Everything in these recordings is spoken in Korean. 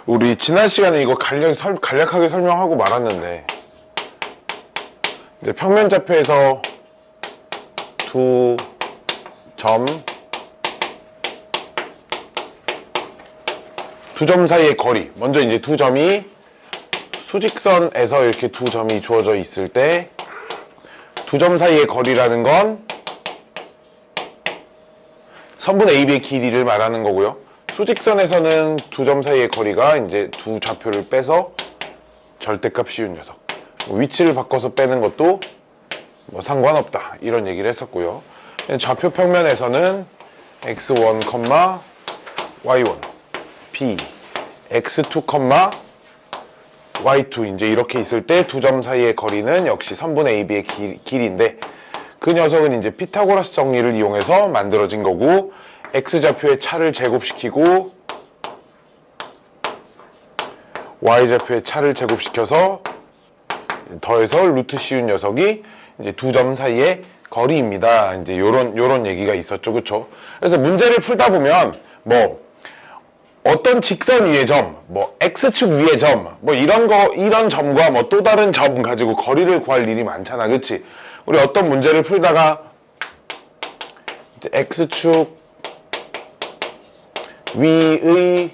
우리 지난 시간에 이거 간략하게 설명하고 말았는데, 이제 평면 좌표에서 두 점 사이의 거리. 먼저 이제 두 점이 수직선에서 이렇게 두 점이 주어져 있을 때 두 점 사이의 거리라는 건 선분 AB의 길이를 말하는 거고요. 수직선에서는 두 점 사이의 거리가 이제 두 좌표를 빼서 절대값 씌운 녀석. 위치를 바꿔서 빼는 것도 뭐 상관없다, 이런 얘기를 했었고요. 좌표 평면에서는 x1, y1, b, x2, y2 이제 이렇게 있을 때 두 점 사이의 거리는 역시 선분 AB의 길이인데, 그 녀석은 이제 피타고라스 정리를 이용해서 만들어진 거고, x좌표의 차를 제곱시키고 y좌표의 차를 제곱시켜서 더해서 루트 씌운 녀석이 이제 두 점 사이의 거리입니다. 이제 요런 얘기가 있었죠. 그쵸? 그래서 문제를 풀다 보면 뭐 어떤 직선 위의 점, 뭐 x축 위의 점, 뭐 이런 점과 뭐 또 다른 점 가지고 거리를 구할 일이 많잖아. 그치? 우리 어떤 문제를 풀다가 이제 x축 위의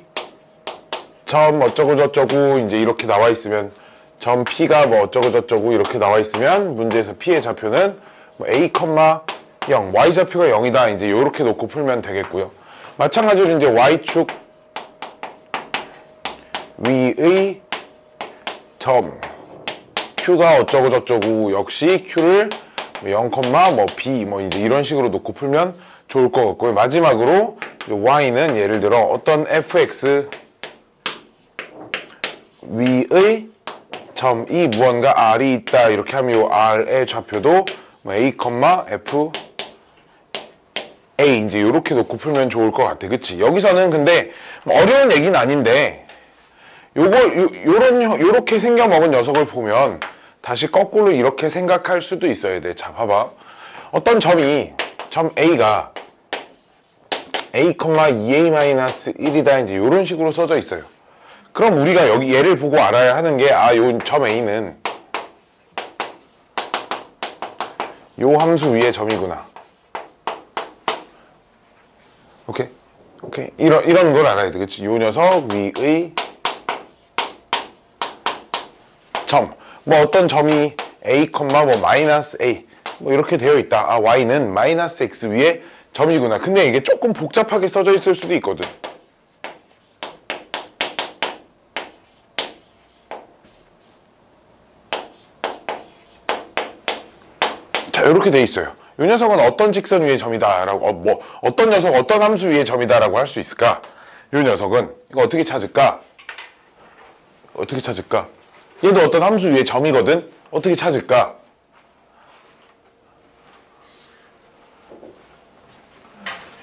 점 어쩌고 저쩌고 이제 이렇게 나와 있으면, 점 P가 뭐 어쩌고 저쩌고 이렇게 나와 있으면 문제에서 P의 좌표는 뭐 A, 0, Y 좌표가 0이다. 이제 이렇게 놓고 풀면 되겠고요. 마찬가지로 이제 Y축 위의 점 Q가 어쩌고 저쩌고 역시 Q를 0, 뭐 B 뭐 이제 이런 식으로 놓고 풀면 좋을 것 같고요. 마지막으로 Y는 예를 들어 어떤 fx 위의 점이 무언가 R이 있다 이렇게 하면 이 R의 좌표도 뭐 A, F A 이제 이렇게 놓고 풀면 좋을 것 같아. 그치? 여기서는 근데 어려운 얘기는 아닌데, 요렇게 생겨먹은 녀석을 보면 다시 거꾸로 이렇게 생각할 수도 있어야 돼. 자, 봐봐. 어떤 점 A가 A, 2A-1이다 이제 이런 식으로 써져 있어요. 그럼 우리가 여기 얘를 보고 알아야 하는 게, 요 점 A는 요 함수 위의 점이구나. 오케이? 이런 걸 알아야 되겠지. 요 녀석 위의 점. 뭐 어떤 점이 A, 뭐 마이너스 A 뭐 이렇게 되어 있다. Y는 마이너스 X 위에 점이구나. 근데 이게 조금 복잡하게 써져 있을 수도 있거든. 자, 이렇게 돼 있어요. 이 녀석은 어떤 직선 위의 점이다 라고, 어떤 녀석, 어떤 함수 위의 점이다 라고 할 수 있을까? 이 녀석은 이거 어떻게 찾을까? 얘도 어떤 함수 위의 점이거든? 어떻게 찾을까?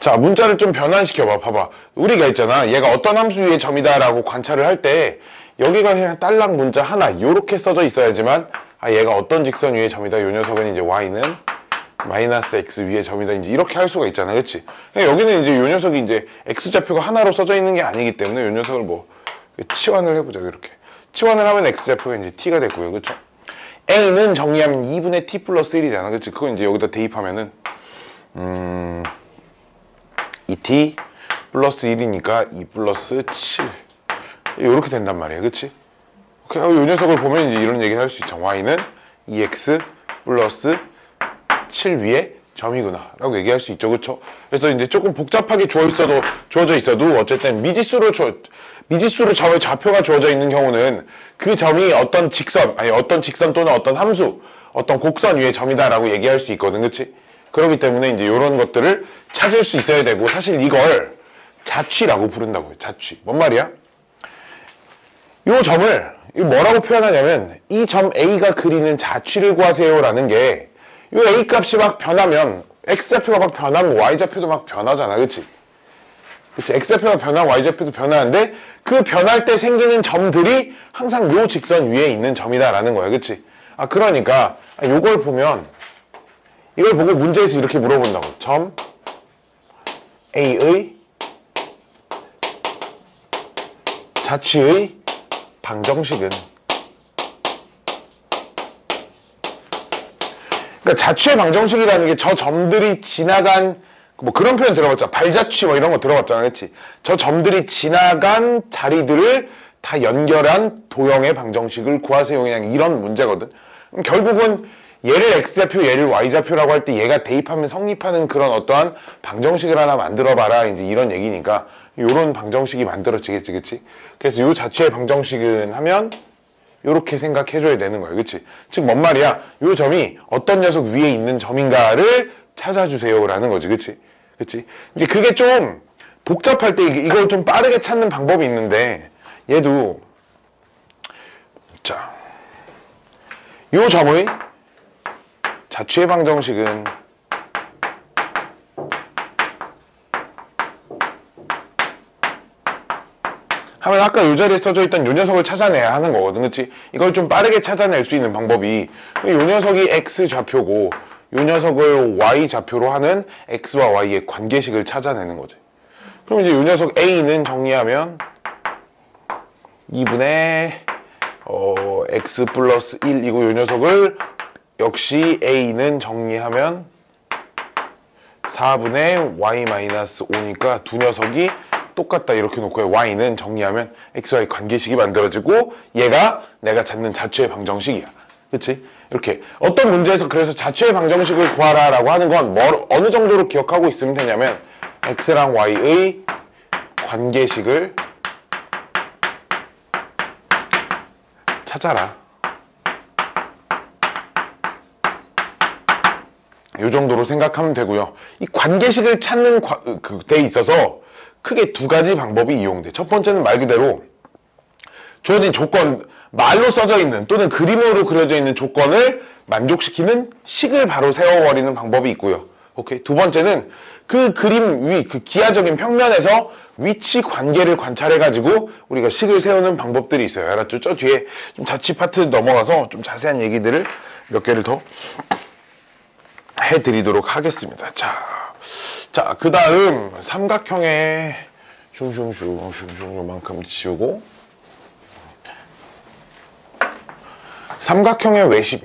자, 문자를 좀 변환시켜봐. 봐봐. 우리가 있잖아. 얘가 어떤 함수 위의 점이다 라고 관찰을 할 때 여기가 그냥 딸랑 문자 하나 요렇게 써져 있어야지만, 얘가 어떤 직선 위의 점이다. 요 녀석은 이제 y는 마이너스 x 위의 점이다. 이제 이렇게 할 수가 있잖아. 그치? 여기는 이제 요 녀석이 이제 x좌표가 하나로 써져 있는 게 아니기 때문에 요 녀석을 뭐 치환을 해보자. 이렇게 치환을 하면 x좌표가 이제 t가 됐고요. 그쵸? a는 정리하면 2분의 t 플러스 1이잖아. 그치? 그건 이제 여기다 대입하면은 2t 플러스 1이니까 2 플러스 7 이렇게 된단 말이야. 그치? 요 녀석을 보면 이제 이런 얘기를 할 수 있죠. y는 2x 플러스 7 위에 점이구나 라고 얘기할 수 있죠. 그쵸? 그래서 이제 조금 복잡하게 주어져 있어도 어쨌든 미지수로 점의 좌표가 주어져 있는 경우는 그 점이 어떤 직선 또는 어떤 함수, 어떤 곡선 위의 점이다 라고 얘기할 수 있거든. 그치? 그렇기 때문에 이제 이런 것들을 찾을 수 있어야 되고, 사실 이걸 자취라고 부른다고요. 자취. 뭔 말이야? 이 점을 뭐라고 표현하냐면, 이 점 A가 그리는 자취를 구하세요 라는 게, 이 A 값이 막 변하면 X좌표가 막 변하면 Y좌표도 막 변하잖아. 그치? X좌표가 변하면 Y좌표도 변하는데, 그 변할 때 생기는 점들이 항상 요 직선 위에 있는 점이다 라는 거야. 그치? 그러니까 요걸 보면, 이걸 보고 문제에서 이렇게 물어본다고. 점 A의 자취의 방정식은, 그러니까 자취의 방정식이라는 게 저 점들이 지나간 뭐 그런 표현 들어봤잖아. 발자취 뭐 이런 거 들어봤잖아. 그치? 저 점들이 지나간 자리들을 다 연결한 도형의 방정식을 구하세요. 그냥 이런 문제거든. 그럼 결국은 얘를 x좌표, 얘를 y좌표라고 할 때 얘가 대입하면 성립하는 그런 어떠한 방정식을 하나 만들어봐라. 이제 이런 얘기니까 요런 방정식이 만들어지겠지. 그치? 그래서 요 자취의 방정식은 하면 요렇게 생각해줘야 되는 거예요. 그치? 즉, 뭔 말이야? 요 점이 어떤 녀석 위에 있는 점인가를 찾아주세요. 라는 거지. 그치? 그치? 이제 그게 좀 복잡할 때 이걸 좀 빠르게 찾는 방법이 있는데, 얘도, 자, 요 점의 자취의 방정식은 하면 아까 요 자리에 써져 있던 요 녀석을 찾아내야 하는 거거든. 그치? 이걸 좀 빠르게 찾아낼 수 있는 방법이 요 녀석이 x좌표고 요 녀석을 y좌표로 하는 x와 y의 관계식을 찾아내는 거지. 그럼 이제 요 녀석 a는 정리하면 2분의 x 플러스 1이고 요 녀석을 역시 a는 정리하면 4분의 y 마이너스 5니까 두 녀석이 똑같다 이렇게 놓고 y는 정리하면 xy 관계식이 만들어지고 얘가 내가 찾는 자취의 방정식이야. 그치? 이렇게 어떤 문제에서 그래서 자취의 방정식을 구하라 라고 하는 건 어느 정도로 기억하고 있으면 되냐면 x랑 y의 관계식을 찾아라. 이 정도로 생각하면 되고요. 이 관계식을 찾는 데 있어서 크게 두 가지 방법이 이용돼. 첫 번째는 말 그대로 주어진 조건, 말로 써져 있는 또는 그림으로 그려져 있는 조건을 만족시키는 식을 바로 세워버리는 방법이 있고요. 오케이. 두 번째는 그 그림 위, 그 기하적인 평면에서 위치 관계를 관찰해가지고 우리가 식을 세우는 방법들이 있어요. 알았죠? 저 뒤에 좀 자취 파트 넘어가서 좀 자세한 얘기들을 몇 개를 더 해드리도록 하겠습니다. 자, 그 다음 삼각형의 슝슝슝 요만큼 지우고 삼각형의 외심.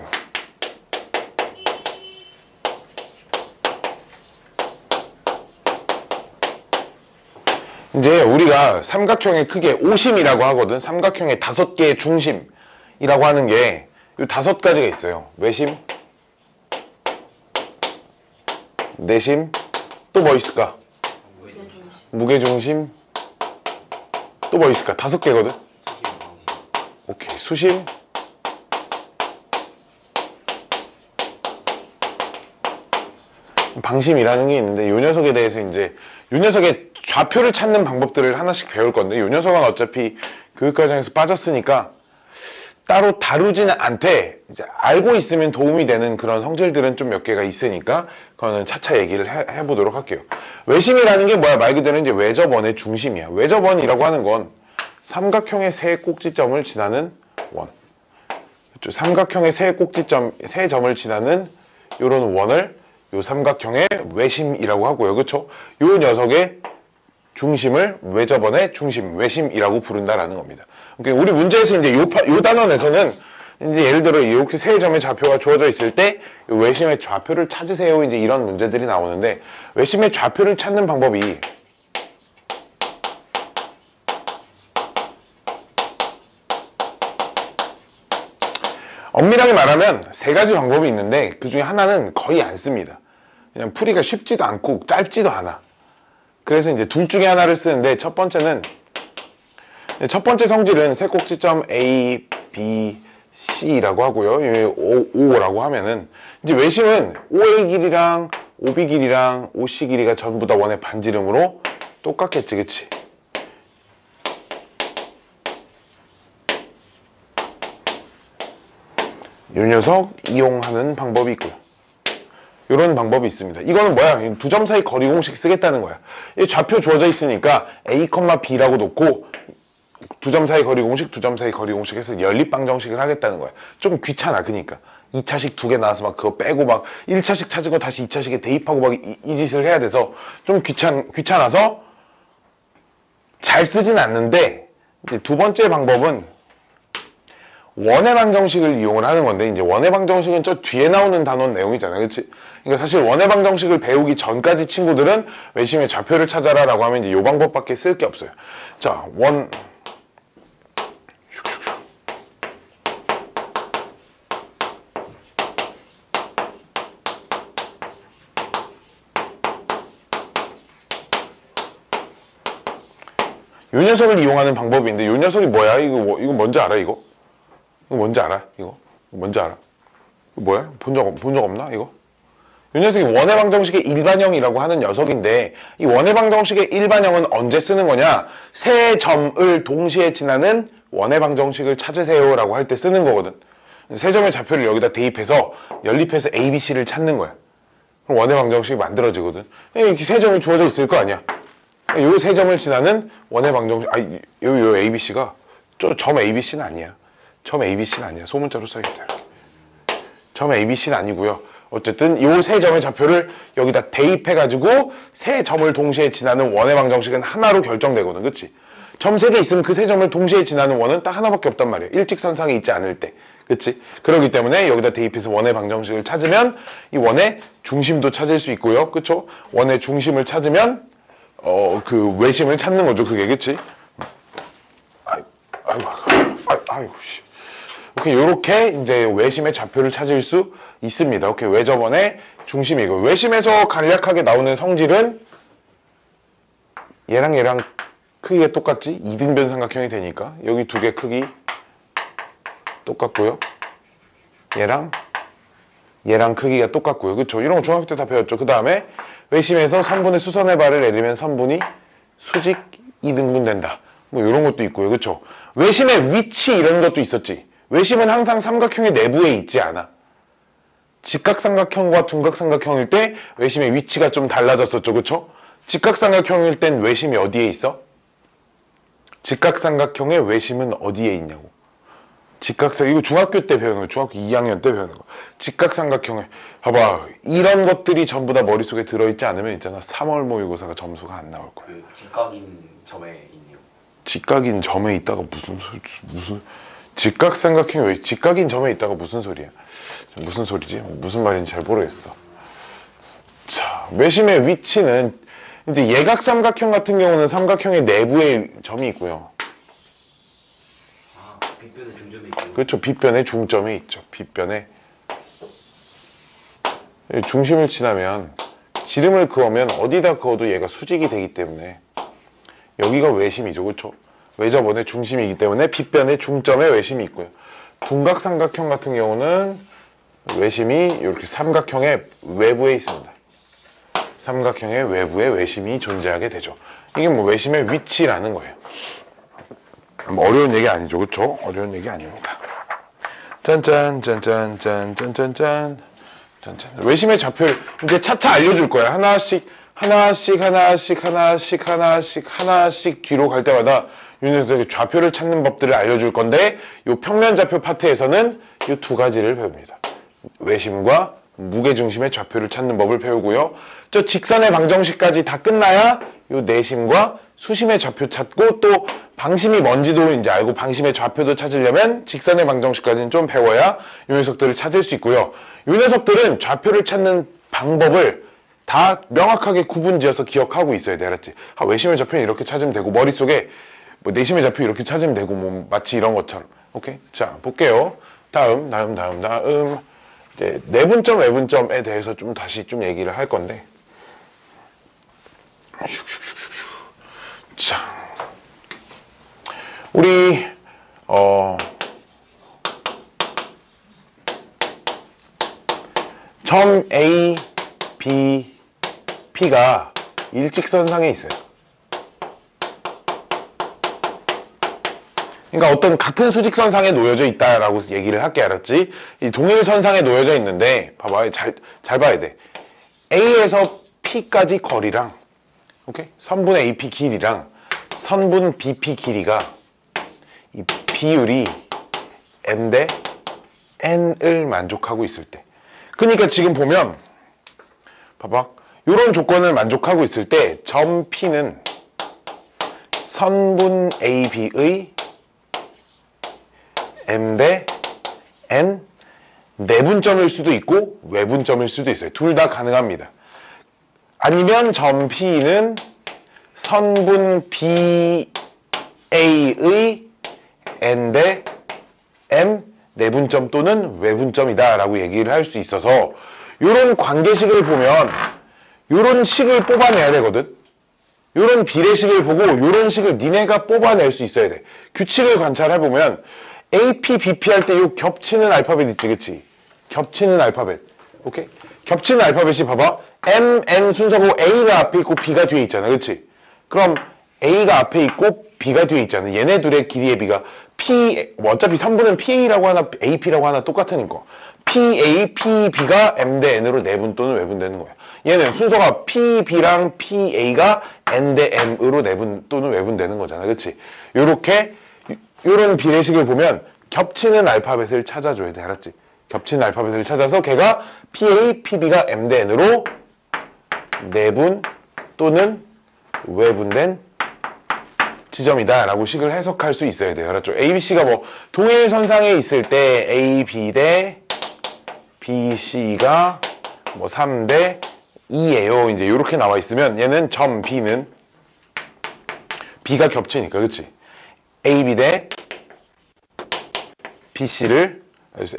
이제 우리가 삼각형의 크게 오심이라고 하거든. 삼각형의 5개의 중심이라고 하는 게 이 5가지가 있어요. 외심, 내심, 또 뭐 있을까? 무게중심, 또 뭐 있을까? 5개거든. 오케이. 수심, 방심이라는 게 있는데 이 녀석에 대해서 이제 이 녀석의 좌표를 찾는 방법들을 하나씩 배울 건데 이 녀석은 어차피 교육과정에서 빠졌으니까 따로 다루지는 않되 이제 알고 있으면 도움이 되는 그런 성질들은 좀 몇 개가 있으니까 그거는 차차 얘기를 해보도록 할게요. 외심이라는 게 뭐야? 말 그대로 이제 외접원의 중심이야. 외접원이라고 하는 건 삼각형의 세 꼭지점을 지나는 원. 삼각형의 세 점을 지나는 이런 원을 요 삼각형의 외심이라고 하고요. 그쵸? 요 녀석의 중심을 외접원의 중심, 외심이라고 부른다라는 겁니다. 그러니까 우리 문제에서 이제 요 단원에서는 이제 예를 들어 이렇게 세 점의 좌표가 주어져 있을 때 외심의 좌표를 찾으세요. 이제 이런 문제들이 나오는데 외심의 좌표를 찾는 방법이 엄밀하게 말하면 3가지 방법이 있는데 그 중에 하나는 거의 안 씁니다. 그냥 풀이가 쉽지도 않고 짧지도 않아. 그래서 이제 둘 중에 하나를 쓰는데 첫 번째 성질은 세 꼭지점 A, B, C라고 하고요. O라고 하면은 이제 외심은 OA 길이랑 OB 길이랑 OC 길이가 전부 다 원의 반지름으로 똑같겠지, 그치? 이 녀석 이용하는 방법이 있고요. 이런 방법이 있습니다. 이거는 뭐야? 두 점 사이 거리 공식 쓰겠다는 거야. 이 좌표 주어져 있으니까 A, B라고 놓고 두 점 사이 거리 공식, 두 점 사이 거리 공식 해서 연립 방정식을 하겠다는 거야. 좀 귀찮아, 그니까. 2차식 2개 나와서 막 그거 빼고 막 1차식 찾은 거 다시 2차식에 대입하고 막 이 짓을 해야 돼서 좀 귀찮아서 잘 쓰진 않는데 이제 두 번째 방법은 원의 방정식을 이용을 하는 건데, 이제 원의 방정식은 저 뒤에 나오는 단원 내용이잖아요. 그치? 그러니까 사실 원의 방정식을 배우기 전까지 친구들은 외심의 좌표를 찾아라 라고 하면 이제 요 방법밖에 쓸 게 없어요. 자, 원. 요 녀석을 이용하는 방법인데, 요 녀석이 뭐야? 이거 뭔지 알아, 이거? 이거 뭔지 알아? 이거 뭔지 알아? 이거 뭐야? 본 적 없나, 이거? 요 녀석이 원의 방정식의 일반형이라고 하는 녀석인데, 이 원의 방정식의 일반형은 언제 쓰는 거냐? 세 점을 동시에 지나는 원의 방정식을 찾으세요 라고 할 때 쓰는 거거든. 세 점의 좌표를 여기다 대입해서 연립해서 A, B, C를 찾는 거야. 그럼 원의 방정식이 만들어지거든. 이렇게 세 점이 주어져 있을 거 아니야. 요 세 점을 지나는 원의 방정식, 요 ABC가 점 ABC는 아니야. 점 ABC는 아니야. 소문자로 써야겠다. 점 ABC는 아니고요. 어쨌든 요 세 점의 좌표를 여기다 대입해가지고 세 점을 동시에 지나는 원의 방정식은 하나로 결정되거든. 그치? 점 세 개 있으면 그 세 점을 동시에 지나는 원은 딱 하나밖에 없단 말이야. 일직선상에 있지 않을 때. 그치? 그렇기 때문에 여기다 대입해서 원의 방정식을 찾으면 이 원의 중심도 찾을 수 있고요. 그쵸? 원의 중심을 찾으면 그 외심을 찾는 거죠. 그게. 그치? 아이고, 씨. 오케이, 요렇게 이제 외심의 좌표를 찾을 수 있습니다. 오케이, 외접원의 중심이고, 외심에서 간략하게 나오는 성질은 얘랑 크기가 똑같지? 이등변 삼각형이 되니까 여기 두 개 크기 똑같고요. 얘랑 크기가 똑같고요. 그쵸? 이런 거 중학교 때 다 배웠죠. 그 다음에 외심에서 선분의 수선의 발을 내리면 선분이 수직 2등분 된다. 뭐 이런 것도 있고요. 그쵸? 외심의 위치 이런 것도 있었지. 외심은 항상 삼각형의 내부에 있지 않아. 직각삼각형과 둔각삼각형일 때 외심의 위치가 좀 달라졌었죠. 그쵸? 직각삼각형일 땐 외심이 어디에 있어? 직각삼각형의 외심은 어디에 있냐고. 이거 중학교 때 배우는 거, 중학교 2학년 때 배우는 거. 직각삼각형에, 봐봐. 이런 것들이 전부 다 머릿속에 들어있지 않으면 있잖아. 3월 모의고사가 점수가 안 나올 거야. 그 직각인 점에 있네요. 직각인 점에 있다가 무슨, 직각삼각형이 왜 직각인 점에 있다가 무슨 소리야? 무슨 소리지? 무슨 말인지 잘 모르겠어. 자, 외심의 위치는, 이제 예각삼각형 같은 경우는 삼각형의 내부에 점이 있고요. 빗변의 중점에 있고. 그렇죠. 빗변의 중점에 있죠. 빗변의 중심을 지나면 지름을 그으면 어디다 그어도 얘가 수직이 되기 때문에 여기가 외심이죠. 그렇죠. 외접원의 중심이기 때문에 빗변의 중점에 외심이 있고요. 둔각삼각형 같은 경우는 외심이 이렇게 삼각형의 외부에 있습니다. 삼각형의 외부에 외심이 존재하게 되죠. 이게 뭐 외심의 위치라는 거예요. 뭐 어려운 얘기 아니죠. 그렇죠? 어려운 얘기 아닙니다. 짠짠. 외심의 좌표를 이제 차차 알려줄 거야. 하나씩 뒤로 갈 때마다 이 좌표를 찾는 법들을 알려줄 건데, 이 평면 좌표 파트에서는 이 두 가지를 배웁니다. 외심과 무게중심의 좌표를 찾는 법을 배우고요. 저 직선의 방정식까지 다 끝나야 이 내심과 수심의 좌표 찾고, 또 방심이 뭔지도 이제 알고 방심의 좌표도 찾으려면 직선의 방정식까지는 좀 배워야 이 녀석들을 찾을 수 있고요. 이 녀석들은 좌표를 찾는 방법을 다 명확하게 구분지어서 기억하고 있어야 돼. 알았지? 외심의 좌표는 이렇게 찾으면 되고, 머릿속에 뭐 내심의 좌표 이렇게 찾으면 되고, 뭐 마치 이런 것처럼. 오케이? 자, 볼게요. 다음. 이제 내분점, 외분점에 대해서 좀 다시 좀 얘기를 할 건데. 자, 우리 점 A, B, P가 일직선상에 있어요. 그러니까 어떤 같은 수직선상에 놓여져 있다라고 얘기를 할게. 알았지? 이 동일선상에 놓여져 있는데, 봐봐. 잘 봐야 돼. A에서 P까지 거리랑, 오케이? 선분 AP 길이랑 선분 BP 길이가 이 비율이 M 대 N을 만족하고 있을 때. 그러니까 지금 보면, 봐봐. 이런 조건을 만족하고 있을 때 점 P는 선분 AB의 M 대 N 내분점일 수도 있고 외분점일 수도 있어요. 둘 다 가능합니다. 아니면 점 P는 선분 BA의 N 대 M 내분점 또는 외분점이다 라고 얘기를 할 수 있어서 이런 관계식을 보면 이런 식을 뽑아내야 되거든. 이런 비례식을 보고 이런 식을 니네가 뽑아낼 수 있어야 돼. 규칙을 관찰해보면 AP, BP 할 때 이 겹치는 알파벳 있지, 그치? 겹치는 알파벳. 오케이? 겹치는 알파벳이 봐봐. M, N 순서고 A가 앞에 있고 B가 뒤에 있잖아, 그치? 그럼 A가 앞에 있고 B가 뒤에 있잖아. 얘네 둘의 길이의 B가 P, 뭐 어차피 3분은 PA라고 하나 AP라고 하나 똑같으니까 PA, PB가 M 대 N으로 내분 또는 외분되는 거야. 얘는 순서가 PB랑 PA가 N 대 M으로 내분 또는 외분되는 거잖아, 그치? 요렇게 요런 비례식을 보면 겹치는 알파벳을 찾아줘야 돼, 알았지? 겹치는 알파벳을 찾아서 걔가 PA, PB가 M 대 N으로 내분 또는 외분된 지점이다 라고 식을 해석할 수 있어야 돼요, 알았죠? ABC가 뭐 동일선상에 있을 때 AB 대 BC가 뭐 3 대 2예요. 이제 이렇게 나와 있으면 얘는 점 B는 B가 겹치니까, 그치? AB 대 BC를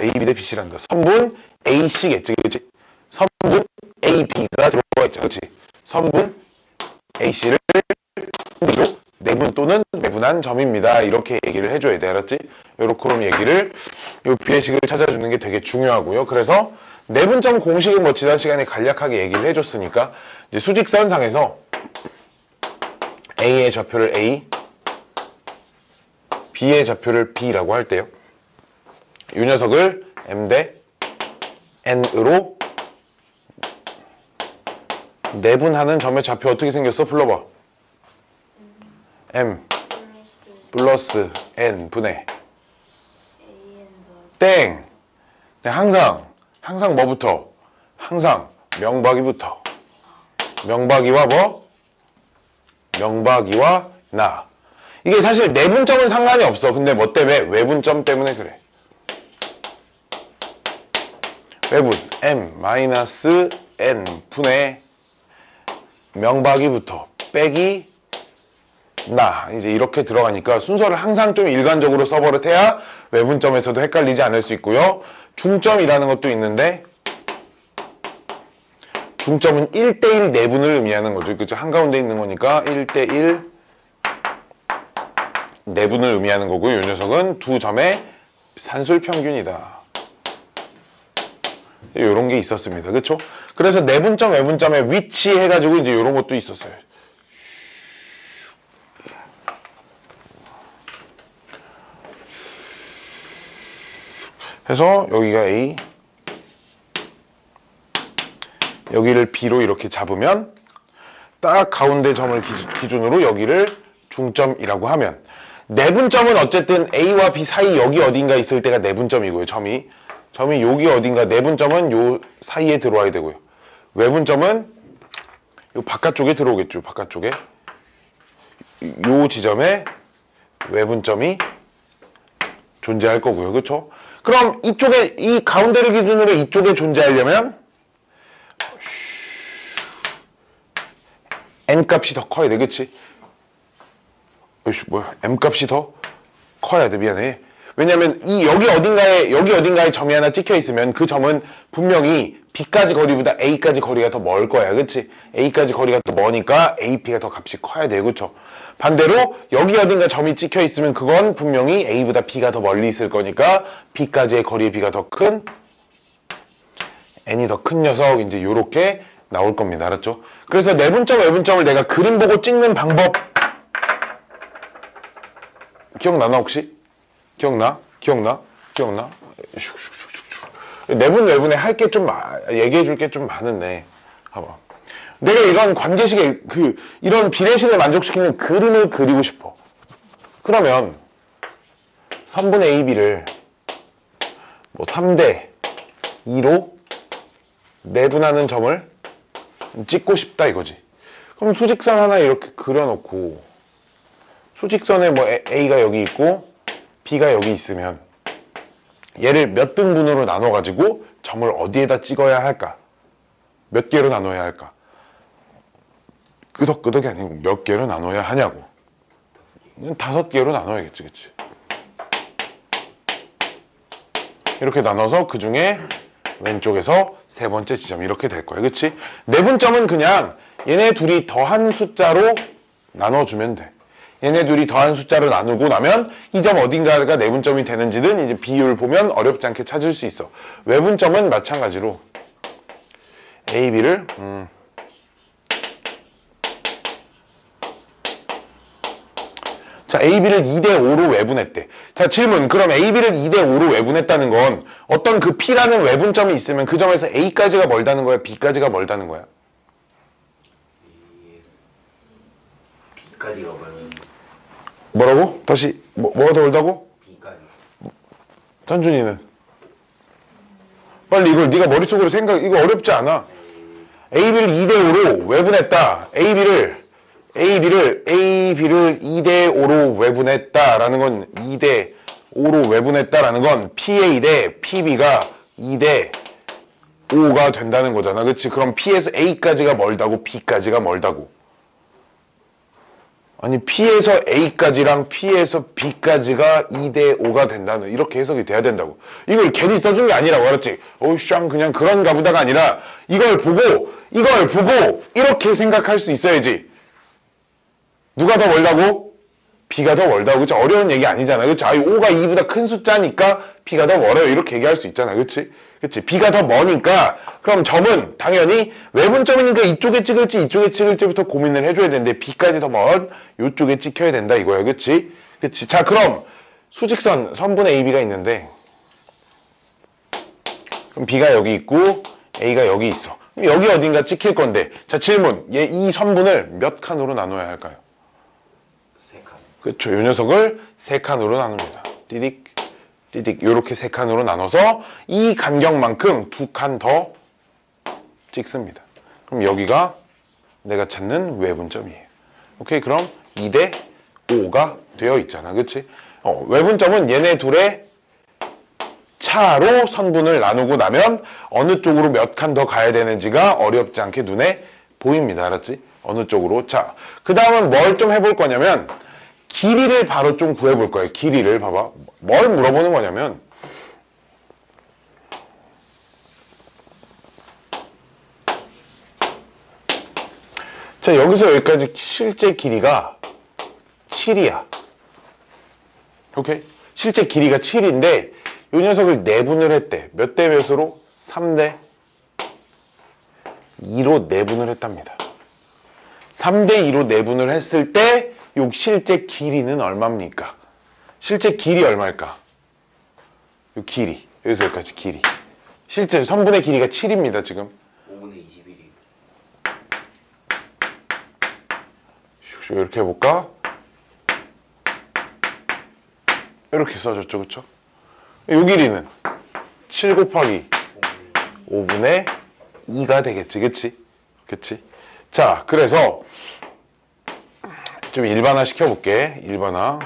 AB 대 BC란다. 선분 AC겠지, 그치? 선분 AB가 들어가 있죠, 그치? 선분 AC를 내분 또는 외분한 점입니다. 이렇게 얘기를 해줘야 돼, 알았지? 요렇게 그럼 얘기를 요 비례식을 찾아주는 게 되게 중요하고요. 그래서 내분점 공식은 뭐 지난 시간에 간략하게 얘기를 해줬으니까 이제 수직선상에서 A의 좌표를 A, B의 좌표를 B라고 할 때요. 이 녀석을 M 대 N으로 내분하는 점의 좌표 어떻게 생겼어? 불러봐. M 플러스 N 분의 땡. 항상 뭐부터? 항상 명박이부터. 명박이와 뭐? 명박이와 나. 이게 사실 내분점은 상관이 없어. 근데 뭐 때문에? 외분점 때문에 그래. 외분 M-N 분의 명박이부터 빼기 나. 이제 이렇게 들어가니까 순서를 항상 좀 일관적으로 써버릇해야 외분점에서도 헷갈리지 않을 수 있고요. 중점이라는 것도 있는데 중점은 1대1 내분을 의미하는 거죠. 그쵸? 한가운데 있는 거니까 1대1 내분을 의미하는 거고요. 이 녀석은 두 점의 산술평균이다. 이런 게 있었습니다. 그쵸? 그래서 내분점, 외분점에 위치해가지고 이제 이런 것도 있었어요. 해서 여기가 A, 여기를 B로 이렇게 잡으면 딱 가운데 점을 기준으로 여기를 중점이라고 하면 내분점은 어쨌든 A와 B 사이 여기 어딘가 있을 때가 내분점이고요. 점이 여기 어딘가, 내분점은 요 사이에 들어와야 되고요. 외분점은 요 바깥쪽에 들어오겠죠. 바깥쪽에 요 지점에 외분점이 존재할 거고요. 그렇죠? 그럼 이쪽에 이 가운데를 기준으로 이쪽에 존재하려면 n 값이 더 커야 돼, 그치? 뭐야? m 값이 더 커야 돼. 미안해. 왜냐면 여기 어딘가에 점이 하나 찍혀 있으면 그 점은 분명히 B까지 거리보다 A까지 거리가 더 멀 거야, 그치? A까지 거리가 더 머니까 AP가 더 값이 커야 돼, 그쵸? 반대로 여기 어딘가 점이 찍혀 있으면 그건 분명히 A보다 B가 더 멀리 있을 거니까 B까지의 거리의 B가 더 큰 N이 더 큰 녀석, 이제 요렇게 나올 겁니다. 알았죠? 그래서 내분점, 외분점을 내가 그림 보고 찍는 방법 기억나나 혹시? 기억나? 내분, 외분에 할 게 좀 얘기해 줄 게 좀 많은데 봐봐. 내가 이런 관계식에 이런 비례식을 만족시키는 그림을 그리고 싶어. 그러면 선분 AB를 뭐 3대 2로 내분하는 점을 찍고 싶다 이거지. 그럼 수직선 하나 이렇게 그려놓고 수직선에 뭐 A가 여기 있고 B가 여기 있으면 얘를 몇 등분으로 나눠가지고 점을 어디에다 찍어야 할까? 몇 개로 나눠야 할까? 끄덕끄덕이 아니고 몇 개로 나눠야 하냐고. 5개로 나눠야겠지, 그치? 이렇게 나눠서 그 중에 왼쪽에서 세 번째 지점 이렇게 될 거야, 그치? 내분점은 그냥 얘네 둘이 더한 숫자로 나눠주면 돼. 얘네 둘이 더한 숫자로 나누고 나면 이 점 어딘가가 내분점이 되는지는 이제 비율 보면 어렵지 않게 찾을 수 있어. 외분점은 마찬가지로 A, B를 자, A, B를 2대5로 외분했대. 자, 질문. 그럼 A, B를 2대5로 외분했다는 건 어떤 그 P라는 외분점이 있으면 그 점에서 A까지가 멀다는 거야? B까지가 멀다는 거야? B까지가 멀면 뭐라고? 다시 뭐가 더 멀다고? B까지. 천준이는? 빨리 이걸 네가 머릿속으로 이거 어렵지 않아. AB를 2대5로 외분했다. AB를 2대5로 외분했다라는 건 2대5로 외분했다라는 건 PA 대 PB가 2대5가 된다는 거잖아. 그치? 그럼 P에서 A까지가 멀다고 B까지가 멀다고. 아니 P에서 A까지랑 P에서 B까지가 2대5가 된다는 이렇게 해석이 돼야 된다고. 이걸 괜히 써준 게 아니라고. 알았지? 샹 그냥 그런가 보다가 아니라 이걸 보고 이렇게 생각할 수 있어야지. 누가 더 멀다고? B가 더 멀다고. 그치? 어려운 얘기 아니잖아. 그치? 아이 5가 2보다 큰 숫자니까 B가 더 멀어요. 이렇게 얘기할 수 있잖아. 그치? 그치? B가 더 머니까 그럼 점은 당연히 외분점이니까 이쪽에 찍을지 이쪽에 찍을지부터 고민을 해줘야 되는데 B까지 더 먼 이쪽에 찍혀야 된다 이거야. 그치? 그치? 자 그럼 수직선 선분의 AB가 있는데 그럼 B가 여기 있고 A가 여기 있어. 그럼 여기 어딘가 찍힐 건데 자 질문. 이 선분을 몇 칸으로 나눠야 할까요? 3칸. 그렇죠. 이 녀석을 3칸으로 나눕니다. 띠딕 띠딕 이렇게 3칸으로 나눠서 이 간격만큼 2칸 더 찍습니다. 그럼 여기가 내가 찾는 외분점이에요. 오케이, 그럼 2대5가 되어 있잖아. 그치? 외분점은 얘네 둘의 차로 선분을 나누고 나면 어느 쪽으로 몇 칸 더 가야 되는지가 어렵지 않게 눈에 보입니다. 알았지? 어느 쪽으로. 자, 그 다음은 뭘 좀 해볼 거냐면 길이를 바로 좀 구해볼 거예요. 길이를 봐봐. 뭘 물어보는 거냐면 자 여기서 여기까지 실제 길이가 7이야. 오케이? 실제 길이가 7인데 이 녀석을 내분을 했대. 몇 대 몇으로? 3대 2로 내분을 했답니다. 3대 2로 내분을 했을 때 요 실제 길이는 얼마입니까? 실제 길이 얼마일까? 요 길이. 여기서 여기까지 길이. 실제 선분의 길이가 7입니다, 지금. 5분의 21이. 이렇게 해볼까? 이렇게 써줬죠, 그쵸? 요 길이는 7 곱하기 5분의 2가 되겠지, 그치? 그치? 자, 그래서 좀 일반화 시켜볼게. 일반화.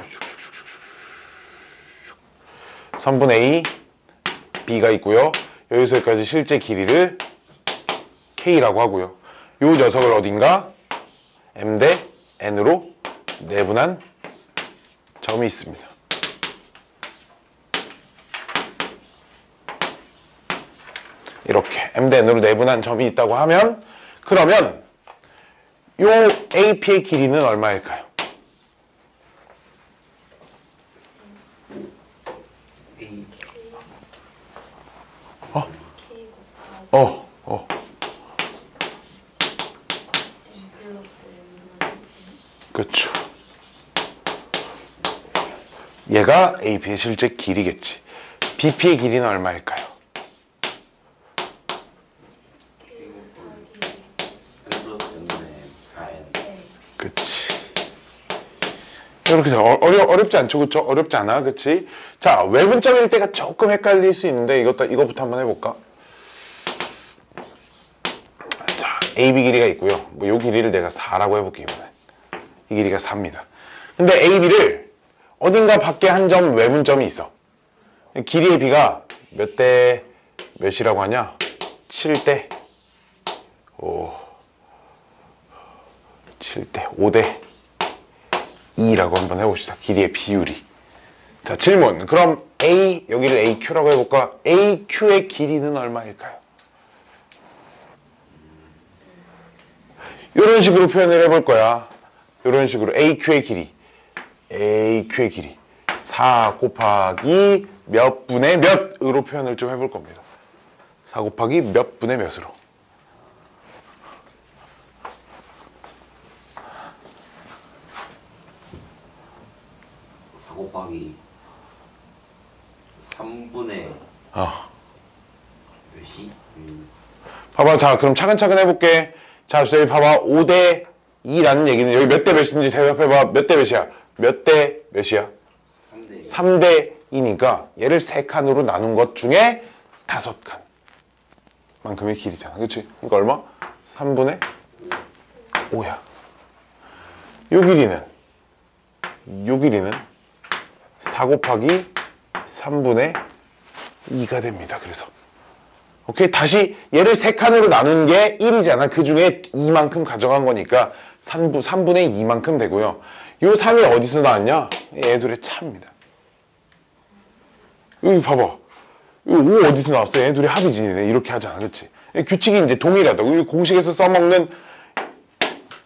선분의 A, B가 있고요. 여기서 여기까지 실제 길이를 K라고 하고요. 요 녀석을 어딘가 M 대 N으로 내분한 점이 있습니다. 이렇게 M 대 N으로 내분한 점이 있다고 하면 그러면 요 AP의 길이는 얼마일까요? A. 그렇죠. 얘가 AP의 실제 길이겠지. BP의 길이는 얼마일까요? 그치. 이렇게 어렵지 않죠, 그쵸? 어렵지 않아, 그치? 자, 외분점일 때가 조금 헷갈릴 수 있는데 이거부터 한번 해볼까? 자, AB 길이가 있고요. 뭐 요 길이를 내가 4라고 해볼게 이번에. 이 길이가 4입니다. 근데 AB를 어딘가 밖에 한 점 외분점이 있어. 길이의 B가 몇 대 몇이라고 하냐? 7대 7대 5대 2라고 한번 해봅시다. 길이의 비율이. 자, 질문. 그럼 A, 여기를 AQ라고 해볼까? AQ의 길이는 얼마일까요? 이런 식으로 표현을 해볼 거야. 이런 식으로 AQ의 길이. AQ의 길이. 4 곱하기 몇 분의 몇으로 표현을 좀 해볼 겁니다. 4 곱하기 몇 분의 몇으로. 4 곱하기 3분의 몇이? 봐봐. 자, 그럼 차근차근 해볼게. 자, 저기 봐봐. 5대 2라는 얘기는 여기 몇 대 몇인지 대답해봐. 몇 대 몇이야? 몇 대 몇이야? 3대 3대 2니까 얘를 3칸으로 나눈 것 중에 5칸 만큼의 길이잖아. 그치? 그러니까 얼마? 3분의 5야. 요 길이는 4 곱하기 3분의 2가 됩니다. 그래서 오케이? 다시 얘를 3칸으로 나눈 게 1이잖아. 그 중에 2만큼 가져간 거니까 3분의 2만큼 되고요. 요 3이 어디서 나왔냐? 얘둘의 차입니다. 여기 봐봐. 요 5 어디서 나왔어? 얘 둘이 합이지. 이렇게 하잖아. 그치? 규칙이 이제 동일하다고. 이 공식에서 써먹는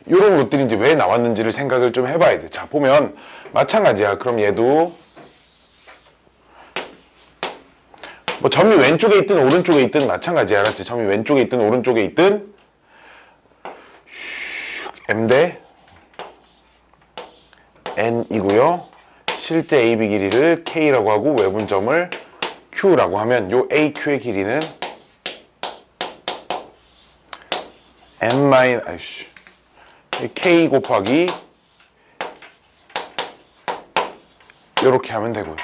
이런 것들이 이제 왜 나왔는지를 생각을 좀 해봐야 돼. 자, 보면 마찬가지야. 그럼 얘도 뭐 점이 왼쪽에 있든 오른쪽에 있든 마찬가지야. 알았지? 점이 왼쪽에 있든 오른쪽에 있든 M 대 N이고요. 실제 AB 길이를 K라고 하고 외분점을 Q라고 하면 요 AQ의 길이는 K 곱하기 요렇게 하면 되고요.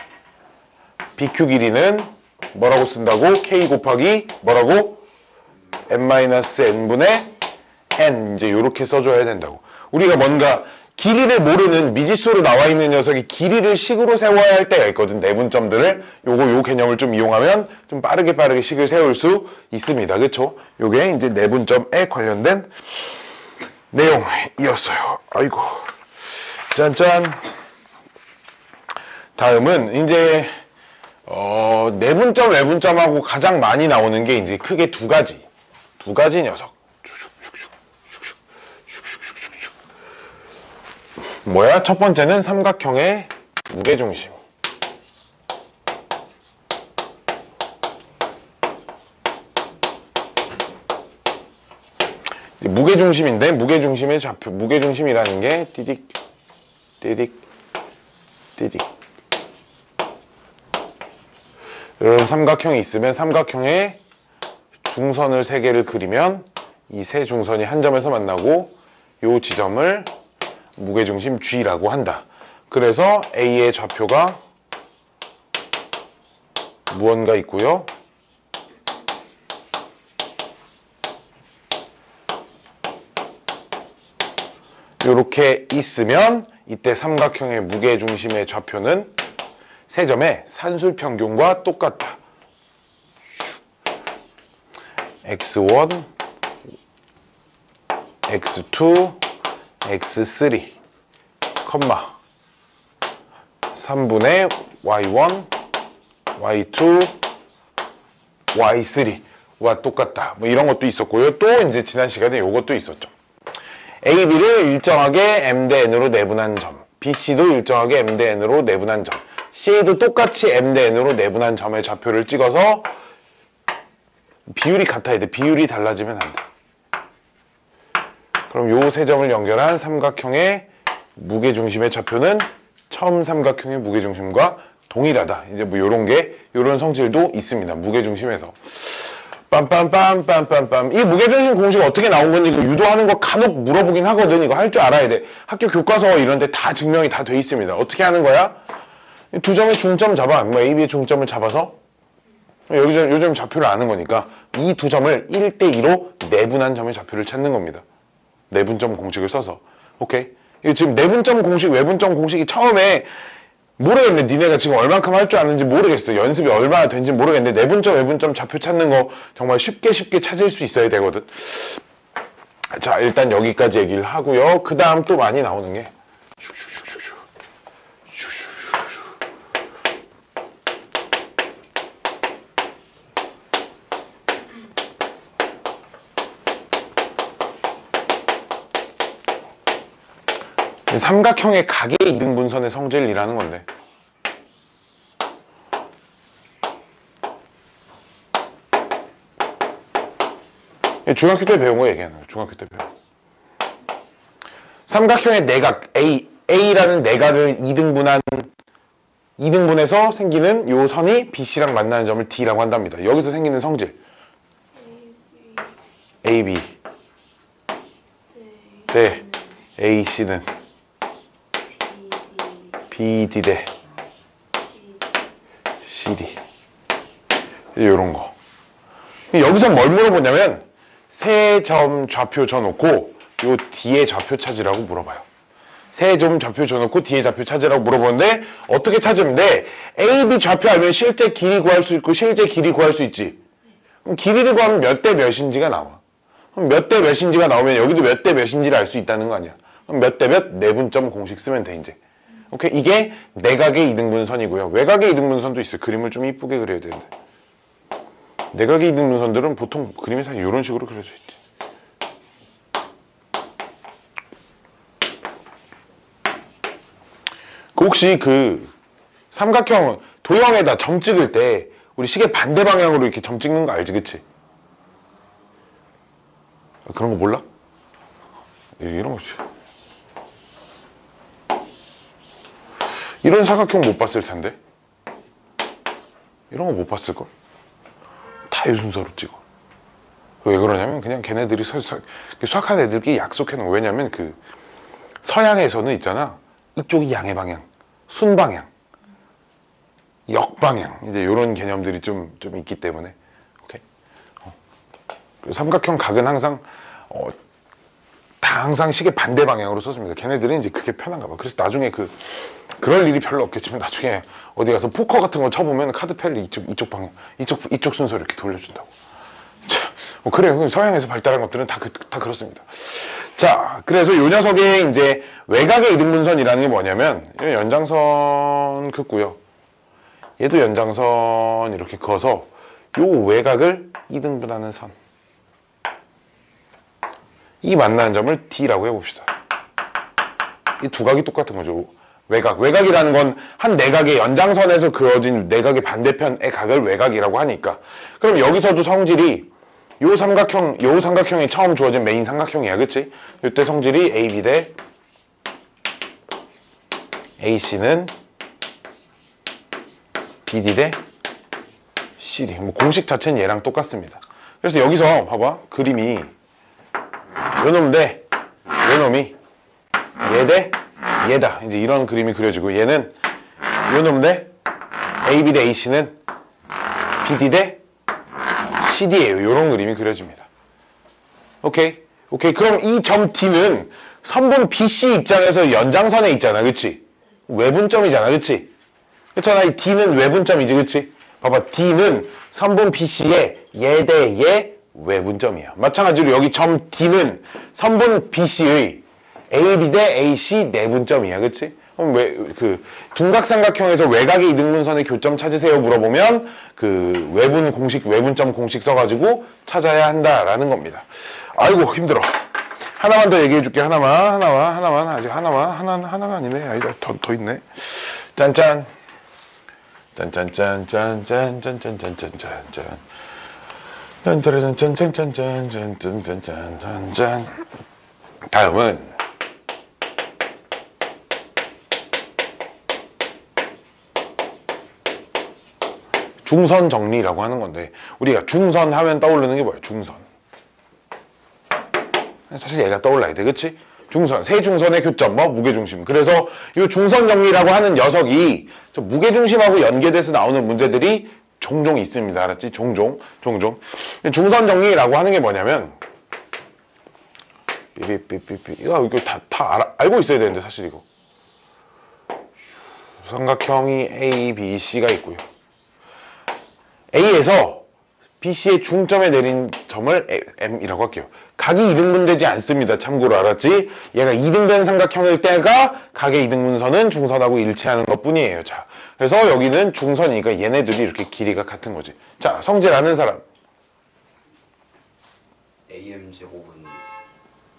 BQ 길이는 뭐라고 쓴다고? K 곱하기 뭐라고? N-N분의 N. 이제 요렇게 써줘야 된다고. 우리가 뭔가 길이를 모르는 미지수로 나와 있는 녀석이 길이를 식으로 세워야 할 때가 있거든. 내분점들을. 요 개념을 좀 이용하면 좀 빠르게 식을 세울 수 있습니다. 그쵸? 요게 이제 내분점에 관련된 내용이었어요. 아이고. 짠짠. 다음은 이제 내분점, 외분점하고 가장 많이 나오는 게 이제 크게 두 가지 녀석. 뭐야? 첫 번째는 삼각형의 무게중심. 무게중심인데 무게중심의 좌표, 무게중심이라는 게 띠딕 이런 삼각형이 있으면 삼각형의 중선을 세 개를 그리면 이 세 중선이 한 점에서 만나고 이 지점을 무게중심 G라고 한다. 그래서 A의 좌표가 무언가 있고요. 이렇게 있으면 이때 삼각형의 무게중심의 좌표는 세 점의 산술평균과 똑같다. x1, x2, x3, 컴마 3분의 y1, y2, y3와 똑같다. 뭐 이런 것도 있었고요. 또 이제 지난 시간에 이것도 있었죠. AB를 일정하게 M 대 N으로 내분한 점, BC도 일정하게 M 대 N으로 내분한 점, CA도 똑같이 M 대 N으로 내분한 점의 좌표를 찍어서 비율이 같아야 돼. 비율이 달라지면 안 돼. 그럼 요 세 점을 연결한 삼각형의 무게중심의 좌표는 처음 삼각형의 무게중심과 동일하다. 이제 뭐 요런 성질도 있습니다. 무게중심에서. 빰빰빰빰빰빰. 이 무게중심 공식 어떻게 나온 건지 이거 유도하는 거 간혹 물어보긴 하거든. 이거 할 줄 알아야 돼. 학교 교과서 이런 데 다 증명이 다 돼 있습니다. 어떻게 하는 거야? 두 점의 중점 잡아. 뭐 AB의 중점을 잡아서 요 점 좌표를 아는 거니까 이 두 점을 1대 2로 내분한 점의 좌표를 찾는 겁니다. 내분점 공식을 써서. 오케이? 이거 지금 내분점 공식, 외분점 공식이 처음에 모르겠네. 니네가 지금 얼만큼 할 줄 아는지 모르겠어. 연습이 얼마나 된지 모르겠는데 내분점, 외분점 좌표 찾는 거 정말 쉽게 찾을 수 있어야 되거든. 자, 일단 여기까지 얘기를 하고요. 그 다음 또 많이 나오는 게 삼각형의 각의 이등분선의 성질이라는 건데, 중학교 때 배운 거 얘기하는 거예요. 중학교 때 배운 거. 삼각형의 내각 A라는 내각을 이등분해서 생기는 요 선이 BC랑 만나는 점을 D라고 한답니다. 여기서 생기는 성질 AB 대 AC는 BD 대 CD, 요런 거. 여기서 뭘 물어보냐면 세 점 좌표 줘놓고 요 D의 좌표 찾으라고 물어봐요. 세 점 좌표 줘놓고 D의 좌표 찾으라고 물어보는데 어떻게 찾으면 돼? AB 좌표 알면 실제 길이 구할 수 있고 실제 길이 구할 수 있지. 그럼 길이를 구하면 몇 대 몇인지가 나와. 그럼 몇 대 몇인지가 나오면 여기도 몇 대 몇인지를 알 수 있다는 거 아니야. 그럼 몇 대 몇 내분점 공식 쓰면 돼 이제. 오케이, 이게 내각의 이등분선이고요. 외각의 이등분선도 있어요. 그림을 좀 이쁘게 그려야 되는데. 내각의 이등분선들은 보통 그림이 사실 이런 식으로 그려져 있지. 혹시 그 삼각형 도형에다 점 찍을 때 우리 시계 반대 방향으로 이렇게 점 찍는 거 알지, 그치? 그런 거 몰라? 이런 거지. 이런 사각형 못 봤을 텐데. 이런 거 못 봤을걸? 다 이 순서로 찍어. 왜 그러냐면 그냥 걔네들이 수학하는 애들끼리 약속해 놓은 거. 왜냐면 그 서양에서는 있잖아, 이쪽이 양의 방향, 순방향, 역방향, 이제 이런 개념들이 좀 있기 때문에. 오케이. 삼각형 각은 항상 다 항상 시계 반대 방향으로 써줍니다. 걔네들은 이제 그게 편한가 봐. 그래서 나중에 그럴 일이 별로 없겠지만 나중에 어디 가서 포커 같은 거 쳐보면 카드 패를 이쪽 방향, 이쪽 순서로 이렇게 돌려준다고. 자, 그래요. 서양에서 발달한 것들은 다 그렇습니다. 자, 그래서 요 녀석의 이제 외곽의 이등분선이라는 게 뭐냐면, 연장선 긋고요. 얘도 연장선 이렇게 그어서 요 외곽을 이등분하는 선. 이 만나는 점을 D라고 해봅시다. 이 두 각이 똑같은 거죠. 외곽이라는 건 한 내각의 연장선에서 그어진 내각의 반대편의 각을 외곽이라고 하니까. 그럼 여기서도 성질이 요 삼각형이 처음 주어진 메인 삼각형이야, 그치? 이때 성질이 AB 대 AC는 BD 대 CD. 뭐 공식 자체는 얘랑 똑같습니다. 그래서 여기서 봐봐, 그림이 요놈 대 요놈이 얘 대 얘다. 이제 이런 그림이 그려지고, 얘는 요놈 대 AB 대 AC는 BD 대 CD예요. 요런 그림이 그려집니다. 오케이? 그럼 이 점 D는 선분 BC 입장에서 연장선에 있잖아, 그치? 외분점이잖아, 그치? 그렇잖아. 이 D는 외분점이지, 그치? 봐봐, D는 선분 BC의 얘 대 얘 외분점이야. 마찬가지로 여기 점 D는 선분 BC의 AB 대 AC 내분점이야, 그치? 그럼 둔각삼각형에서 외곽의 이등분선의 교점 찾으세요 물어보면 외분점 공식 써가지고 찾아야 한다라는 겁니다. 아이고 힘들어. 하나만 더 얘기해 줄게. 하나만 아직 하나가 아니네. 아니다, 더 있네. 짠짠 다음은 중선 정리라고 하는 건데, 우리가 중선 하면 떠오르는 게 뭐야? 중선. 사실 얘가 떠올라야 돼, 그치? 중선, 세 중선의 교점, 무게중심. 그래서 이 중선 정리라고 하는 녀석이 저 무게중심하고 연계돼서 나오는 문제들이 종종 있습니다. 알았지? 종종. 중선 정리라고 하는 게 뭐냐면, 삐삐삐삐삐. 이거 다 알고 있어야 되는데, 사실 이거. 삼각형이 A, B, C가 있고요. A에서 BC의 중점에 내린 점을 M이라고 할게요. 각이 2등분 되지 않습니다. 참고로 알았지? 얘가 2등된 삼각형일 때가 각의 2등분선은 중선하고 일치하는 것 뿐이에요. 자, 그래서 여기는 중선이니까 얘네들이 이렇게 길이가 같은 거지. 자, 성질 아는 사람. AM 제곱은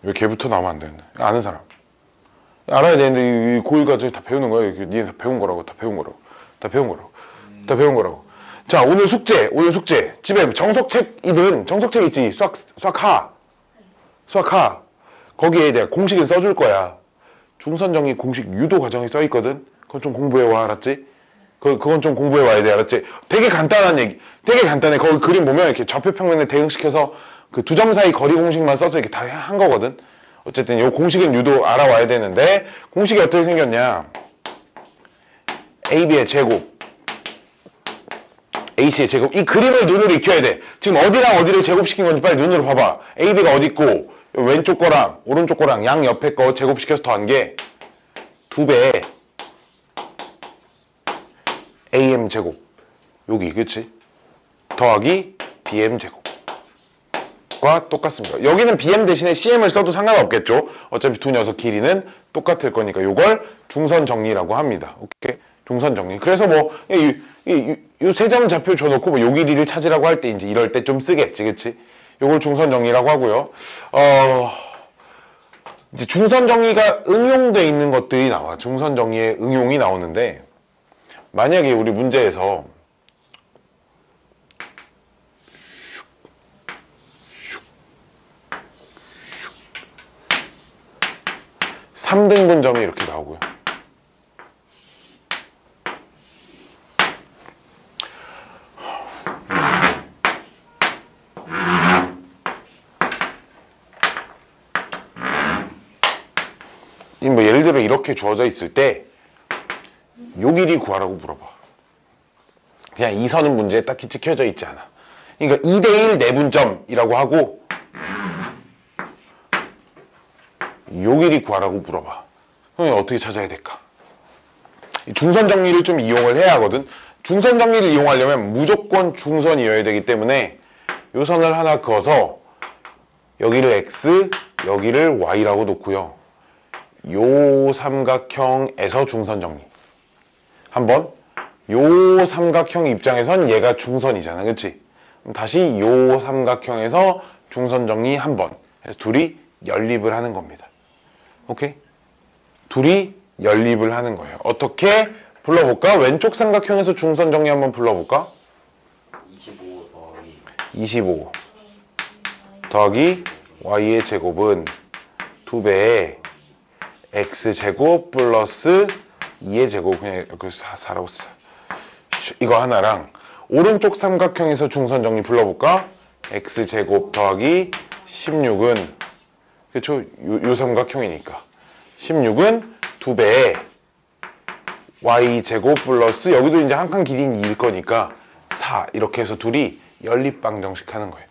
왜 걔부터 나오면 안 되는데? 아는 사람. 알아야 되는데 이 고1 과정에 다 배우는 거야. 니네 다 배운 거라고. 다 배운 거라고. 자, 오늘 숙제. 집에 정석책이든 정석책 있지. 수학하. 거기에 내가 공식을 써줄 거야. 중선정리 공식 유도 과정에 써 있거든. 그건 좀 공부해 와, 알았지? 그건 좀 공부해 와야 돼, 알았지? 되게 간단한 얘기. 되게 간단해. 거기 그림 보면 이렇게 좌표 평면을 대응시켜서 그 두 점 사이 거리 공식만 써서 이렇게 다 한 거거든. 어쨌든 이 공식은 유도 알아와야 되는데, 공식이 어떻게 생겼냐? AB의 제곱, AC의 제곱. 이 그림을 눈으로 익혀야 돼. 지금 어디랑 어디를 제곱시킨 건지 빨리 눈으로 봐봐. AB가 어디 있고, 왼쪽 거랑 오른쪽 거랑 양 옆에 거 제곱시켜서 더한 게 2배 AM 제곱. 여기, 그치? 더하기 BM 제곱. 과 똑같습니다. 여기는 BM 대신에 CM을 써도 상관없겠죠. 어차피 두 녀석 길이는 똑같을 거니까 요걸 중선 정리라고 합니다. 오케이? 중선 정리. 그래서 뭐 이 세 점 좌표 줘놓고 뭐 요 길이를 찾으라고 할 때 이제 이럴 때 좀 쓰겠지, 그치? 요걸 중선 정리라고 하고요. 이제 중선 정리가 응용돼 있는 것들이 나와. 중선 정리의 응용이 나오는데, 만약에 우리 문제에서 3등분 점이 이렇게 나오고요. 뭐 예를 들어 이렇게 주어져 있을 때 요 길이 구하라고 물어봐. 그냥 이 선은 문제에 딱히 찍혀져 있지 않아. 그러니까 2대1 내분점이라고 하고 요 길이 구하라고 물어봐. 그럼 어떻게 찾아야 될까? 중선 정리를 좀 이용을 해야 하거든. 중선 정리를 이용하려면 무조건 중선이어야 되기 때문에 요 선을 하나 그어서 여기를 X, 여기를 Y라고 놓고요. 요 삼각형에서 중선 정리. 한번 요 삼각형 입장에선 얘가 중선이잖아, 그치? 그럼 다시 요 삼각형에서 중선 정리 한번. 그래서 둘이 연립을 하는 겁니다. 오케이? 둘이 연립을 하는 거예요. 어떻게 불러볼까? 왼쪽 삼각형에서 중선 정리 한번 불러볼까? 25 더하기 y의 제곱은 2배의 x제곱 플러스 2의 제곱. 그냥 여기 4라고 쓰자. 이거 하나랑 오른쪽 삼각형에서 중선 정리 불러볼까? x제곱 더하기 16은 그렇죠? 요 삼각형이니까 16은 2배의 y제곱 플러스 여기도 이제 한 칸 길이는 2일 거니까 4 이렇게 해서 둘이 연립방정식 하는 거예요.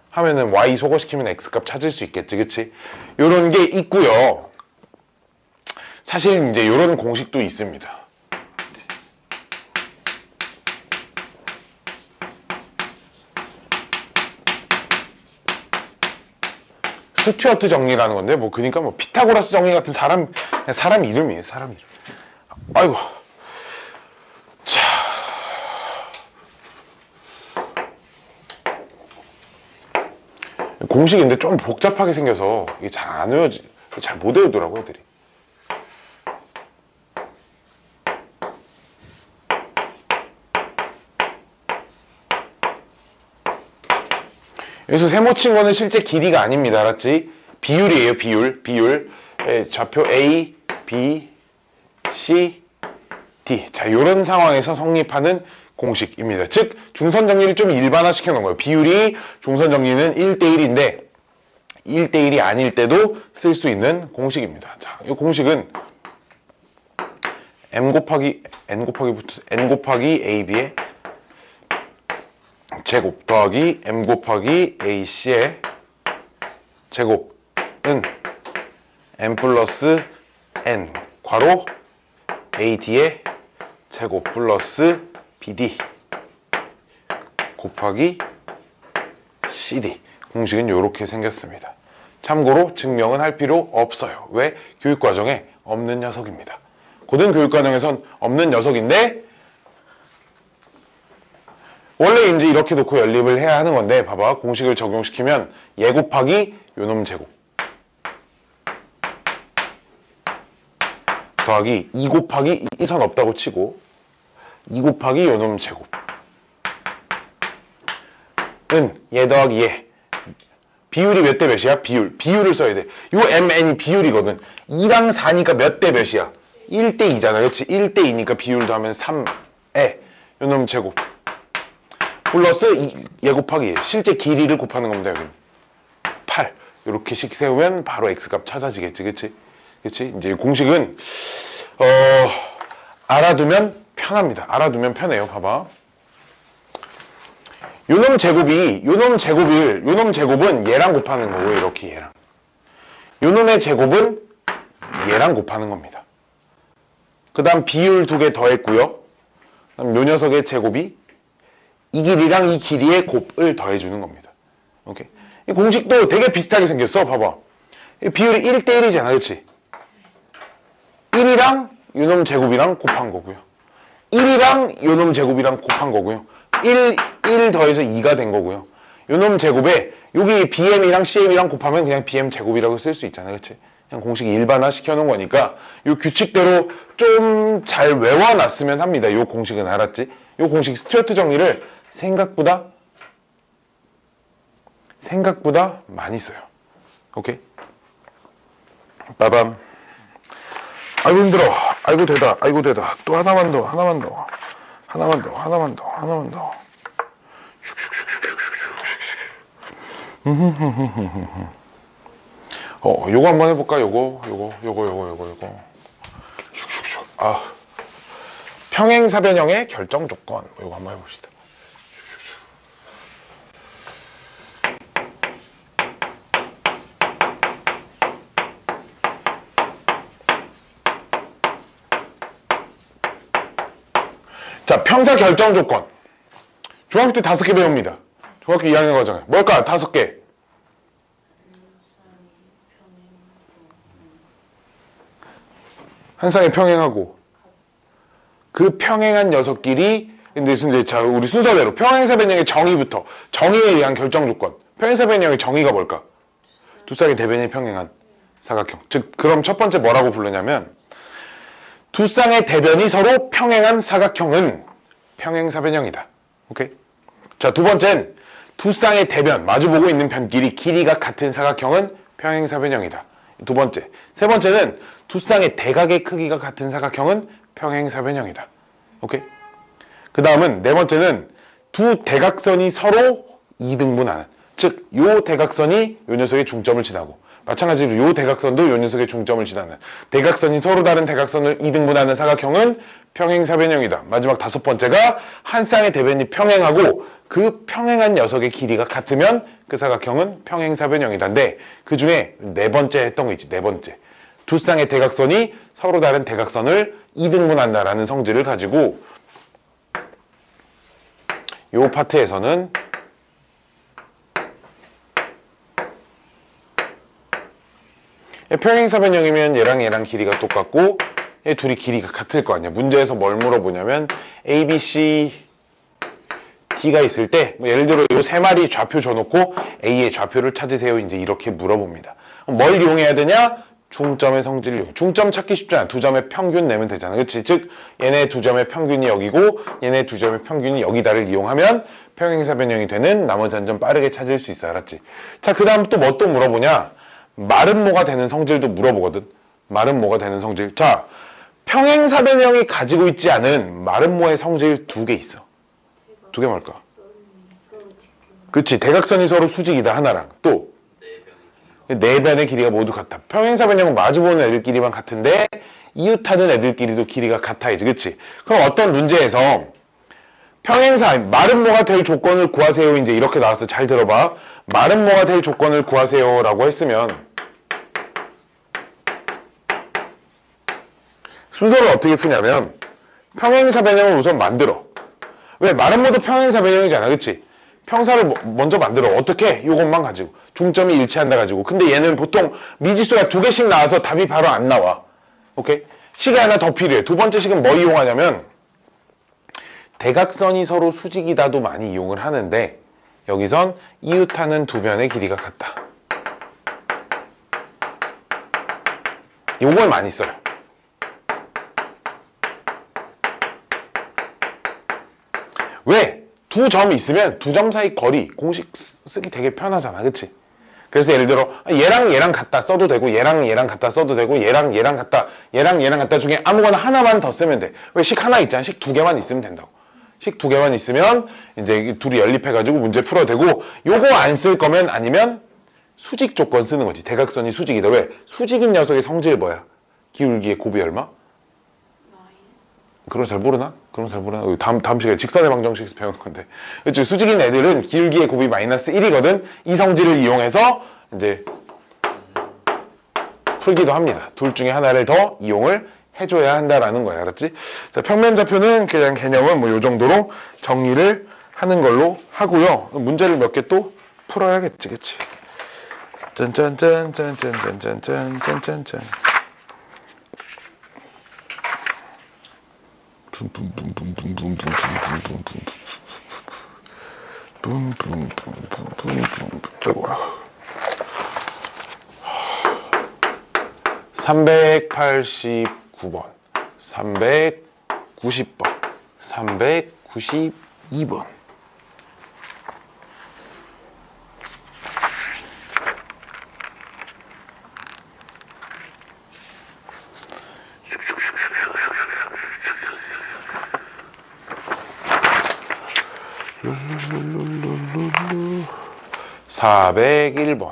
하면은 y 소거시키면 x값 찾을 수 있겠지, 그치? 요런 게 있고요. 사실 이제 요런 공식도 있습니다. 스튜어트 정리라는 건데 뭐 그러니까 뭐 피타고라스 정리 같은 사람 이름이에요. 사람 이름. 아이고. 자. 공식인데 좀 복잡하게 생겨서 이게 잘 안 외워지, 잘 못 외우더라고 애들이. 여기서 세모 친 거는 실제 길이가 아닙니다. 알았지? 비율이에요. 비율. 좌표 A, B, C, D. 자, 이런 상황에서 성립하는 공식입니다. 즉, 중선 정리를 좀 일반화 시켜 놓은 거예요. 비율이 중선 정리는 1대1인데 1대1이 아닐 때도 쓸 수 있는 공식입니다. 자, 이 공식은 N 곱하기 AB의 제곱 더하기 M 곱하기 AC의 제곱은 n 플러스 n 괄호 ad의 제곱 플러스 bd 곱하기 cd. 공식은 이렇게 생겼습니다. 참고로 증명은 할 필요 없어요. 왜? 교육과정에 없는 녀석입니다. 고등교육과정에선 없는 녀석인데 원래 이제 이렇게 놓고 연립을 해야 하는 건데 봐봐. 공식을 적용시키면 얘 곱하기 요놈 제곱 더하기 2 곱하기 이 선 없다고 치고 2 곱하기 요놈 제곱 은 얘 더하기 얘 비율이 몇 대 몇이야? 비율을 써야 돼. 요 mn이 비율이거든. 2랑 4니까 몇 대 몇이야? 1대 2잖아. 그렇지? 1대 2니까 비율도 하면 3에 요놈 제곱 플러스 얘 곱하기 얘. 실제 길이를 곱하는 겁니다. 여기는 8 이렇게씩 세우면 바로 x값 찾아지겠지. 그치? 그치? 이제 공식은 알아두면 편합니다. 알아두면 편해요. 봐봐. 요놈 제곱은 얘랑 곱하는 거고 이렇게 얘랑. 요놈의 제곱은 얘랑 곱하는 겁니다. 그 다음 비율 2개 더했고요. 그다음 요 녀석의 제곱이 이 길이랑 이 길이의 곱을 더해주는 겁니다. 오케이. 이 공식도 되게 비슷하게 생겼어. 봐봐. 비율이 1대 1이잖아. 그치? 1이랑 요놈 제곱이랑 곱한 거고요. 1이랑 요놈 제곱이랑 곱한 거고요. 1 더해서 2가 된 거고요. 요놈 제곱에 여기 BM이랑 CM이랑 곱하면 그냥 BM 제곱이라고 쓸 수 있잖아요. 그치? 그냥 공식 일반화 시켜놓은 거니까 요 규칙대로 좀 잘 외워놨으면 합니다. 요 공식은 알았지? 요 공식 스튜어트 정리를 생각보다 많이 써요. 오케이? 빠밤. 아이고 힘들어. 아이고 되다. 아이고 되다. 또 하나만 더. 요거 한번 해볼까? 요거. 슉슉슉. 평행사변형의 결정 조건. 요거 한번 해봅시다. 자, 평사 결정 조건. 중학교 때 5개 배웁니다. 중학교 2학년 과정에. 뭘까? 5개. 한 쌍이 평행하고 그 평행한 녀석끼리 근데 이제 자 우리 순서대로 평행사변형의 정의부터 정의에 의한 결정 조건. 평행사변형의 정의가 뭘까? 두 쌍의 대변이 평행한 사각형. 즉 그럼 첫 번째 뭐라고 부르냐면 두 쌍의 대변이 서로 평행한 사각형은 평행사변형이다. 오케이? 자, 두 번째는 두 쌍의 대변, 마주보고 있는 변끼리 길이가 같은 사각형은 평행사변형이다. 두 번째. 세 번째는 두 쌍의 대각의 크기가 같은 사각형은 평행사변형이다. 오케이? 그 다음은 네 번째는 두 대각선이 서로 이등분하는. 즉, 요 대각선이 요 녀석의 중점을 지나고 마찬가지로 요 대각선도 요 녀석의 중점을 지나는 대각선이 서로 다른 대각선을 이등분하는 사각형은 평행사변형이다. 마지막 5번째가 한 쌍의 대변이 평행하고 그 평행한 녀석의 길이가 같으면 그 사각형은 평행사변형이다인데 그 중에 네 번째 했던 거 있지. 네 번째. 두 쌍의 대각선이 서로 다른 대각선을 이등분한다라는 성질을 가지고 요 파트에서는 평행사변형이면 얘랑 길이가 똑같고 얘 둘이 길이가 같을 거 아니야. 문제에서 뭘 물어보냐면 A, B, C, D가 있을 때 예를 들어 이 세 마리 좌표 줘놓고 A의 좌표를 찾으세요. 이제 이렇게 물어봅니다. 뭘 이용해야 되냐? 중점의 성질을 이용해. 중점 찾기 쉽잖아. 두 점의 평균 내면 되잖아. 그치? 즉 얘네 두 점의 평균이 여기고 얘네 두 점의 평균이 여기다를 이용하면 평행사변형이 되는 나머지 한 점 빠르게 찾을 수 있어. 알았지? 자, 그 다음 또 뭐 또 물어보냐? 마름모가 되는 성질도 물어보거든. 마름모가 되는 성질. 자, 평행사변형이 가지고 있지 않은 마름모의 성질 2개 있어. 2개 뭘까? 그치. 대각선이 서로 수직이다. 하나랑. 또 네 변의 길이가 모두 같아. 평행사변형은 마주보는 애들끼리만 같은데 이웃하는 애들끼리도 길이가 같아야지. 그치? 그럼 어떤 문제에서 마름모가 될 조건을 구하세요. 이제 이렇게 나왔어. 잘 들어봐. 마름모가 될 조건을 구하세요 라고 했으면 순서를 어떻게 푸냐면 평행사 변형을 우선 만들어. 왜? 말은 모두 평행사 변형이잖아, 그치? 평사를 먼저 만들어. 어떻게? 이것만 가지고 중점이 일치한다 가지고. 근데 얘는 보통 미지수가 2개씩 나와서 답이 바로 안 나와. 오케이? 식이 하나 더 필요해. 두 번째 식은 뭐 이용하냐면 대각선이 서로 수직이다도 많이 이용을 하는데 여기선 이웃하는 두 변의 길이가 같다. 요걸 많이 써요. 왜? 두 점이 있으면 두 점 사이 거리 공식 쓰기 되게 편하잖아, 그치? 그래서 예를 들어 얘랑 얘랑 같다 써도 되고 얘랑 얘랑 같다 써도 되고 얘랑 얘랑 같다 얘랑 얘랑 같다 중에 아무거나 하나만 더 쓰면 돼. 왜? 식 하나 있잖아. 식 2개만 있으면 된다고. 식 2개만 있으면 이제 둘이 연립해가지고 문제 풀어도 되고, 요거 안 쓸 거면 아니면 수직 조건 쓰는 거지. 대각선이 수직이다. 왜? 수직인 녀석의 성질 뭐야? 기울기의 곱이 얼마? 그런 거 잘 모르나? 그런 거 잘 모르나? 다음 시간에 직선의 방정식 배우는 건데. 그치? 수직인 애들은 기울기의 곱이 마이너스 1이거든. 이 성질을 이용해서 이제 풀기도 합니다. 둘 중에 하나를 더 이용을 해줘야 한다라는 거야. 알았지? 자, 평면좌표는 그냥 개념은 뭐 요 정도로 정리를 하는 걸로 하고요. 문제를 몇 개 또 풀어야겠지, 그치? 짠짠짠짠짠짠짠짠짠짠. (389번) (390번) (392번) (401번)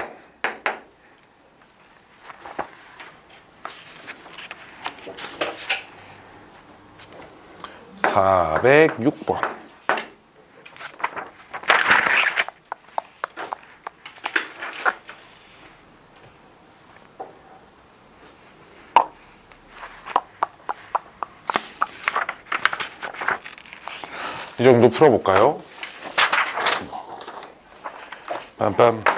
(406번) 이 정도 풀어볼까요? 빰빰.